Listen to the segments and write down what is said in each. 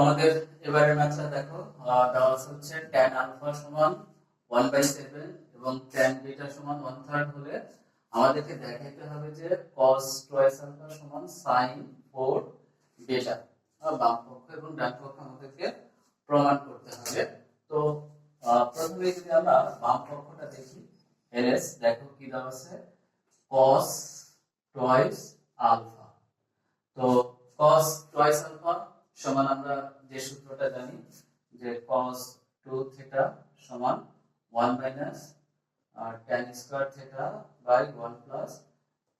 আমাদের এবারে ম্যাথটা দেখো, দেওয়া আছে হচ্ছে tan আলফা সমান 1/7 এবং tan বিটা সমান 1/3 হলে আমাদেরকে দেখাইতে হবে যে cos টুয়াইস আলফা সমান sin 4 বিটা। বাম পক্ষ এবং ডান পক্ষ আমাদেরকে প্রমাণ করতে হবে। তো প্রথমে যদি আমরা বাম পক্ষটা দেখি, ls দেখো কি দেওয়া আছে, cos টুয়াইস আলফা। তো cos টুয়াইস আলফা সমান আমরা যে সূত্রটা জানি যে cos 2 থিটা সমান 1 minus tan square theta by 1 plus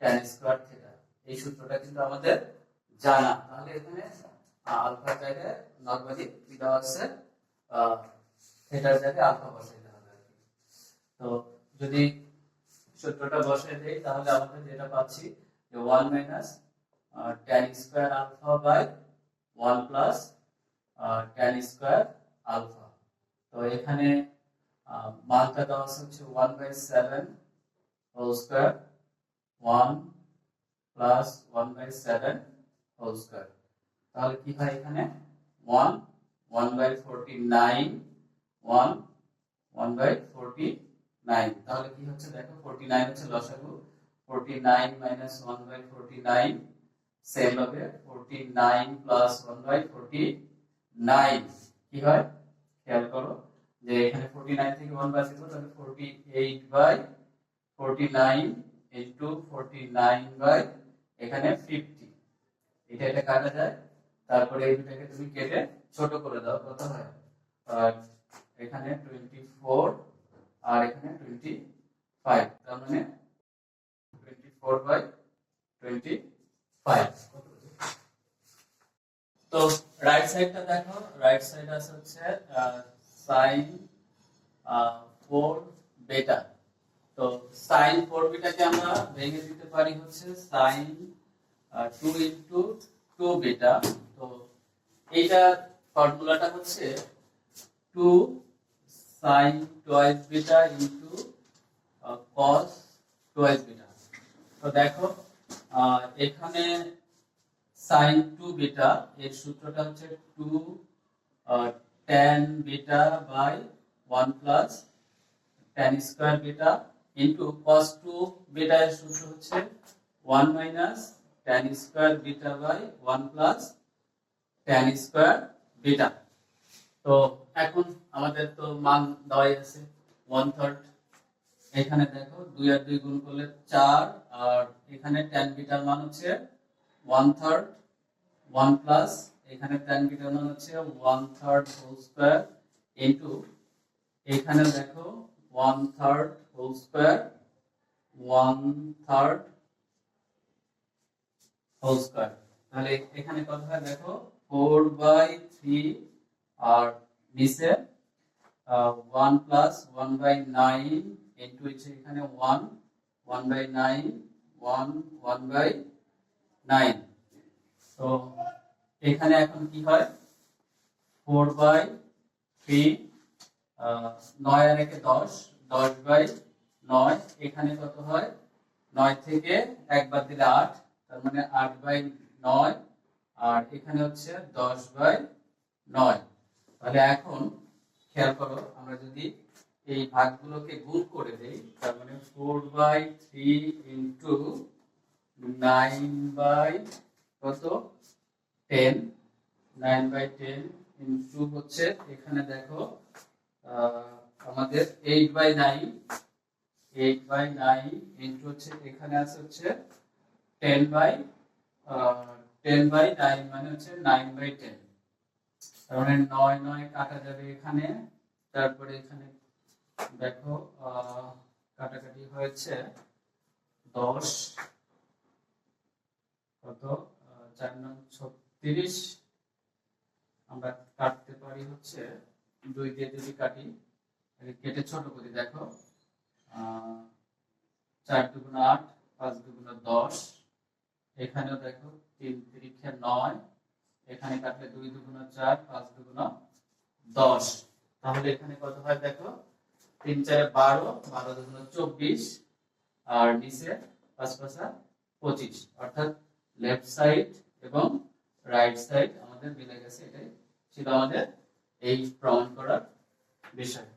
tan square theta. এই সূত্রটা কিন্তু আমাদের জানা। তাহলে এখানে আলফা জায়গায় নরমালি কি দেওয়া আছে, থিটার জায়গায় আলফা বসাইতে হবে আর কি। তো যদি সূত্রটা বসাই দেই তাহলে আমাদের যেটা পাচ্ছি যে 1 minus tan square alpha by 1 plus tan square alpha. তো এখানে মানটা দেওয়া হচ্ছে 1/7 whole square 1 plus 1/7 whole square. তাহলে কি হয় এখানে 1 1/49 1 1/49। তাহলে কি হচ্ছে দেখো 49 হচ্ছে লসাগু, 49 মাইনাস 1/49 সেম হবে 49 প্লাস 1/49 কি হয় খেয়াল করো যে এখানে 49 থেকে 1 বাদ দিব তাহলে 48/49 ইনটু 49 বাই এখানে 50। এটা কাটা যায়, তারপরে এই দুটাকে তুমি কেটে ছোট করে দাও, কত হয় আর এখানে 24 আর এখানে 25, তার মানে 24/25। তো রাইট সাইডটা দেখো, রাইট সাইড আছে হচ্ছে sin 4 বিটা। তো sin 4 বিটাকে আমরা ভেঙে দিতে পারি হচ্ছে sin 2 ইনটু 2 বিটা। তো এইটা ফর্মুলাটা হচ্ছে 2 sin twice beta into cos twice beta. তো দেখো এখানে sin 2 বিটা এর সূত্রটা হচ্ছে 2 tan beta by 1 plus tan square beta into cos 2 beta এর সূত্র হচ্ছে 1 minus tan square beta by 1 plus tan square beta. তো এখন আমাদের তো মান দেওয়াই আছে 1/3। এখানে দেখো 2 আর 2 গুণ করলে 4, আর এখানে tan বিটার মান হচ্ছে 1/3 1 প্লাস এখানে tan বিটার মান হচ্ছে 1/3 হোল স্কয়ার ইনটু এখানে দেখো 1/3 হোল স্কয়ার 1/3 হোল স্কয়ার। তাহলে এখানে কত হয় দেখো 4/3 আর নিচে 1 প্লাস 1/9 ইনটু এখানে 1 1/9 1 1/9। তো এখানে এখন কি হয় 4/3 9 আর 1 10 10/9। এখানে কত হয় 9 থেকে 1 বাদ দিলে 8, তার মানে 8/9 আর এখানে হচ্ছে 10/9। তাহলে এখন খেয়াল করো আমরা যদি এই ভাগগুলোকে গুণ করে দেই তার মানে 4/3 ইনটু 9 কত 10 9/10 ইনটু হচ্ছে এখানে দেখো আমাদের 8/9 ইনটু হচ্ছে এখানে আছে হচ্ছে 10/9 মানে হচ্ছে 9/10। তার মানে 9 9 কাটা যাবে এখানে, তারপরে এখানে দেখো কাটাকাটি হয়েছে 10 কত 4 9 36। আমরা কাটতে পারি হচ্ছে 2 দিয়ে যদি কাটি কেটে ছোট করি দেখো 4 2 8 5 2 10। এখানেও দেখো 3 3 9, এখানে কাটলে 2 2 4 5 2 10। তাহলে এখানে কত হয় দেখো 3 4 12 12 2 24 আর নিচে 5 5 25, অর্থাৎ লেফট সাইড এবং রাইট সাইড আমাদের মিলে গেছে, এটাই ছিল আমাদের এই প্রমাণ করার বিষয়।